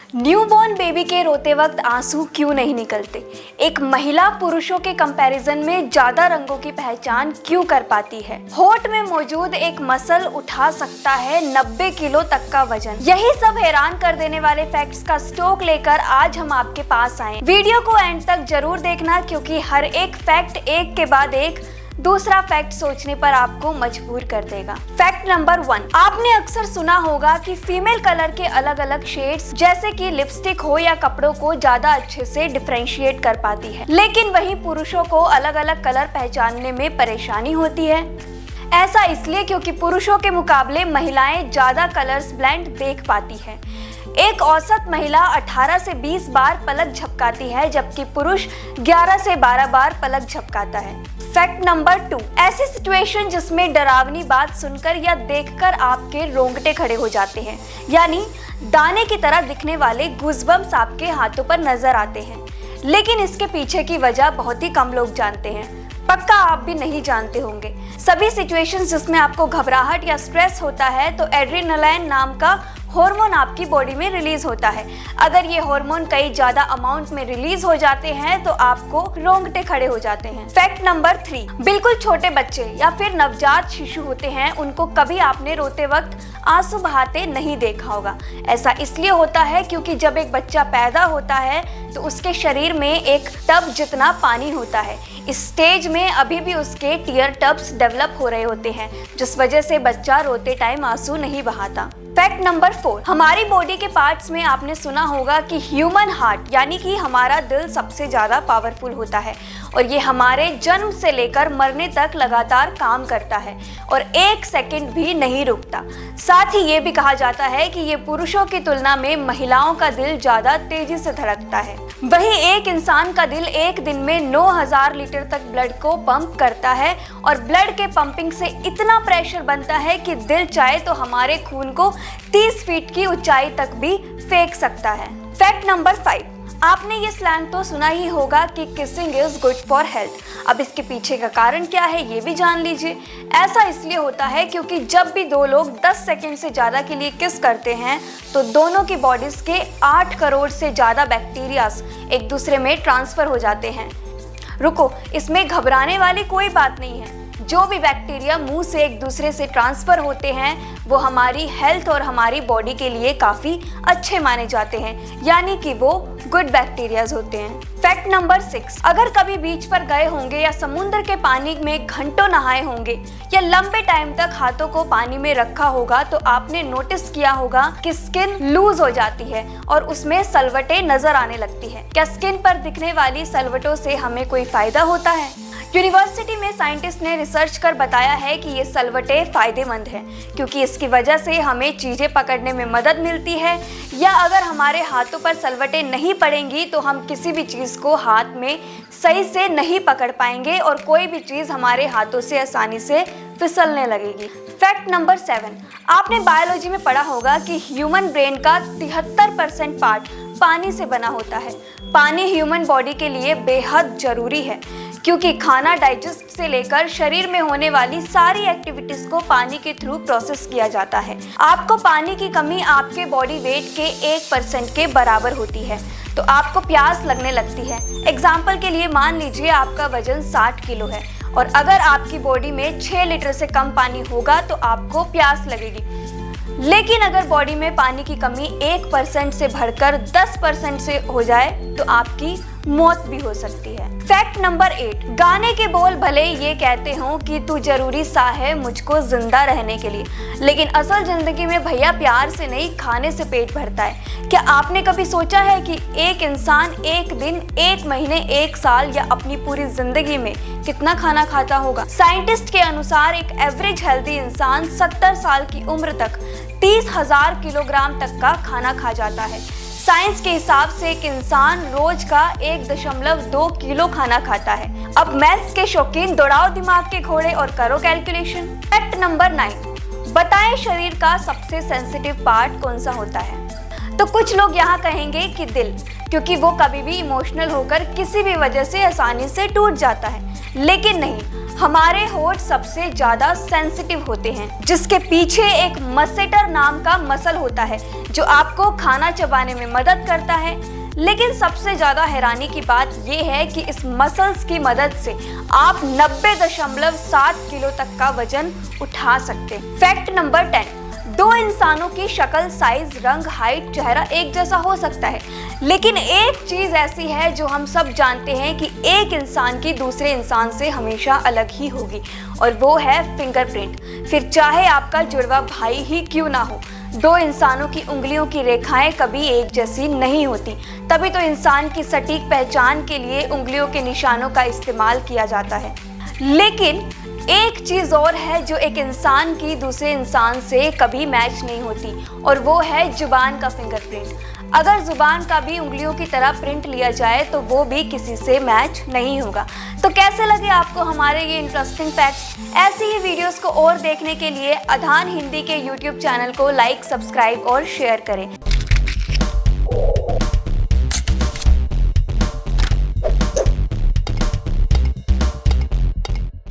Newborn baby के रोते वक्त आंसू क्यों नहीं निकलते? एक महिला पुरुषों के कंपैरिजन में ज्यादा रंगों की पहचान क्यों कर पाती है? होठ में मौजूद एक मसल उठा सकता है 90 किलो तक का वजन। यही सब हैरान कर देने वाले फैक्ट्स का स्टॉक लेकर आज हम आपके पास आए। वीडियो को एंड तक जरूर देखना, क्योंकि हर एक फैक्ट एक के बाद एक दूसरा फैक्ट सोचने पर आपको मजबूर कर देगा। फैक्ट नंबर 1, आपने अक्सर सुना होगा कि फीमेल कलर के अलग अलग शेड्स जैसे कि लिपस्टिक हो या कपड़ों को ज्यादा अच्छे से डिफरेंशिएट कर पाती है, लेकिन वहीं पुरुषों को अलग अलग कलर पहचानने में परेशानी होती है। ऐसा इसलिए क्योंकि पुरुषों के मुकाबले महिलाएं ज्यादा कलर्स ब्लेंड देख पाती है। एक औसत महिला 18 से 20 बार पलक झपकाती है, जबकि पुरुष 11 से 12 बार पलक झपकाता है। फैक्ट नंबर 2, ऐसी सिचुएशन जिसमें डरावनी बात सुनकर या देखकर आपके रोंगटे खड़े हो जाते हैं, यानी दाने की तरह दिखने वाले गूज़बम्प्स आपके हाथों पर नजर आते हैं, लेकिन इसके पीछे की वजह बहुत ही कम लोग जानते हैं। पक्का आप भी नहीं जानते होंगे। सभी सिचुएशंस जिसमें आपको घबराहट या स्ट्रेस होता है तो एड्रेनालाइन नाम का हार्मोन आपकी बॉडी में रिलीज होता है। अगर ये हार्मोन कई ज्यादा अमाउंट में रिलीज हो जाते हैं तो आपको रोंगटे खड़े हो जाते हैं। फैक्ट नंबर 3, बिल्कुल छोटे बच्चे या फिर नवजात शिशु होते हैं, उनको कभी आपने रोते वक्त आंसू बहाते नहीं देखा होगा। ऐसा इसलिए होता है क्योंकि जब एक बच्चा पैदा होता है तो उसके शरीर में एक टब जितना पानी होता है। इस स्टेज में अभी भी उसके टीयर टब्स डेवलप हो रहे होते हैं, जिस वजह से बच्चा रोते टाइम आंसू नहीं बहाता। फैक्ट नंबर 4, हमारी बॉडी के पार्ट्स में आपने सुना होगा कि ह्यूमन हार्ट यानी कि हमारा दिल सबसे ज्यादा पावरफुल होता है और ये हमारे जन्म से लेकर मरने तक लगातार काम करता है और 1 सेकंड भी नहीं रुकता। साथ ही ये भी कहा जाता है कि ये पुरुषों की तुलना में महिलाओं का दिल ज्यादा तेजी से धड़कता है। वहीं एक इंसान का दिल एक दिन में 9000 लीटर तक ब्लड को पंप करता है और ब्लड के पंपिंग से इतना प्रेशर बनता है कि दिल चाहे तो हमारे खून को 30 फीट की ऊंचाई तक भी फेंक सकता है। फैक्ट नंबर 5, आपने ये स्लैंग तो सुना ही होगा कि kissing is good for health. अब इसके पीछे का कारण क्या है ये भी जान लीजिए। ऐसा इसलिए होता है क्योंकि जब भी दो लोग 10 सेकंड से ज़्यादा के लिए किस करते हैं तो दोनों की बॉडीज के 8 करोड़ से ज़्यादा बैक्टीरियाज एक दूसरे में ट्रांसफ़र हो जाते हैं। रुको, इसमें घबराने वाली कोई बात नहीं है। जो भी बैक्टीरिया मुंह से एक दूसरे से ट्रांसफ़र होते हैं वो हमारी हेल्थ और हमारी बॉडी के लिए काफ़ी अच्छे माने जाते हैं, यानी कि वो गुड बैक्टीरियाज होते हैं। फैक्ट नंबर 6, अगर कभी बीच पर गए होंगे या समुद्र के पानी में घंटों नहाए होंगे या लंबे टाइम तक हाथों को पानी में रखा होगा तो आपने नोटिस किया होगा कि स्किन लूज हो जाती है और उसमें सलवटें नजर आने लगती है। क्या स्किन पर दिखने वाली सलवटों से हमें कोई फायदा होता है? यूनिवर्सिटी में साइंटिस्ट ने रिसर्च कर बताया है कि ये सलवटें फ़ायदेमंद हैं, क्योंकि इसकी वजह से हमें चीज़ें पकड़ने में मदद मिलती है, या अगर हमारे हाथों पर सलवटें नहीं पड़ेंगी तो हम किसी भी चीज़ को हाथ में सही से नहीं पकड़ पाएंगे और कोई भी चीज़ हमारे हाथों से आसानी से फिसलने लगेगी। फैक्ट नंबर 7, आपने बायोलॉजी में पढ़ा होगा कि ह्यूमन ब्रेन का 73% पार्ट पानी से बना होता है। पानी ह्यूमन बॉडी के लिए बेहद ज़रूरी है, क्योंकि खाना डाइजेस्ट से लेकर शरीर में होने वाली सारी एक्टिविटीज को पानी के थ्रू प्रोसेस किया जाता है। आपको पानी की कमी आपके बॉडी वेट के 1% के बराबर होती है तो आपको प्यास लगने लगती है। एग्जाम्पल के लिए मान लीजिए आपका वजन 60 किलो है और अगर आपकी बॉडी में 6 लीटर से कम पानी होगा तो आपको प्यास लगेगी। लेकिन अगर बॉडी में पानी की कमी 1% से बढ़कर 10% से हो जाए तो आपकी मौत भी हो सकती है। फैक्ट नंबर 8, गाने के बोल भले ये कहते हो कि तू जरूरी सा है मुझको जिंदा रहने के लिए, लेकिन असल जिंदगी में भैया प्यार से नहीं खाने से पेट भरता है। क्या आपने कभी सोचा है कि एक इंसान एक दिन, एक महीने, एक साल या अपनी पूरी जिंदगी में कितना खाना खाता होगा? साइंटिस्ट के अनुसार एक एवरेज हेल्दी इंसान 70 साल की उम्र तक 30,000 किलोग्राम तक का खाना खा जाता है। साइंस के हिसाब से एक इंसान रोज का 1.2 किलो खाना खाता है। अब मैथ्स के शौकीन दौड़ाओ दिमाग के घोड़े और करो कैलकुलेशन। फैक्ट नंबर 9, बताएं शरीर का सबसे सेंसिटिव पार्ट कौन सा होता है? तो कुछ लोग यहाँ कहेंगे कि दिल, क्योंकि वो कभी भी इमोशनल होकर किसी भी वजह से आसानी से टूट जाता है। लेकिन नहीं, हमारे होठ सबसे ज्यादा सेंसिटिव होते हैं, जिसके पीछे एक मसेटर नाम का मसल होता है जो आपको खाना चबाने में मदद करता है। लेकिन सबसे ज्यादा हैरानी की बात यह है कि इस मसल्स की मदद से आप 90.7 किलो तक का वजन उठा सकते हैं। फैक्ट नंबर 10, दो इंसानों की शक्ल, साइज, रंग, हाइट, चेहरा एक जैसा हो सकता है, लेकिन एक चीज ऐसी है जो हम सब जानते हैं कि एक इंसान की दूसरे इंसान से हमेशा अलग ही होगी, और वो है फिंगरप्रिंट। फिर चाहे आपका जुड़वा भाई ही क्यों ना हो, दो इंसानों की उंगलियों की रेखाएं कभी एक जैसी नहीं होती। तभी तो इंसान की सटीक पहचान के लिए उंगलियों के निशानों का इस्तेमाल किया जाता है। लेकिन एक चीज और है जो एक इंसान की दूसरे इंसान से कभी मैच नहीं होती, और वो है जुबान का फिंगरप्रिंट। अगर जुबान का भी उंगलियों की तरह प्रिंट लिया जाए तो वो भी किसी से मैच नहीं होगा। तो कैसे लगे आपको हमारे ये इंटरेस्टिंग फैक्ट्स? ऐसी ही वीडियोस को और देखने के लिए अधान हिंदी के YouTube चैनल को लाइक, सब्सक्राइब और शेयर करें।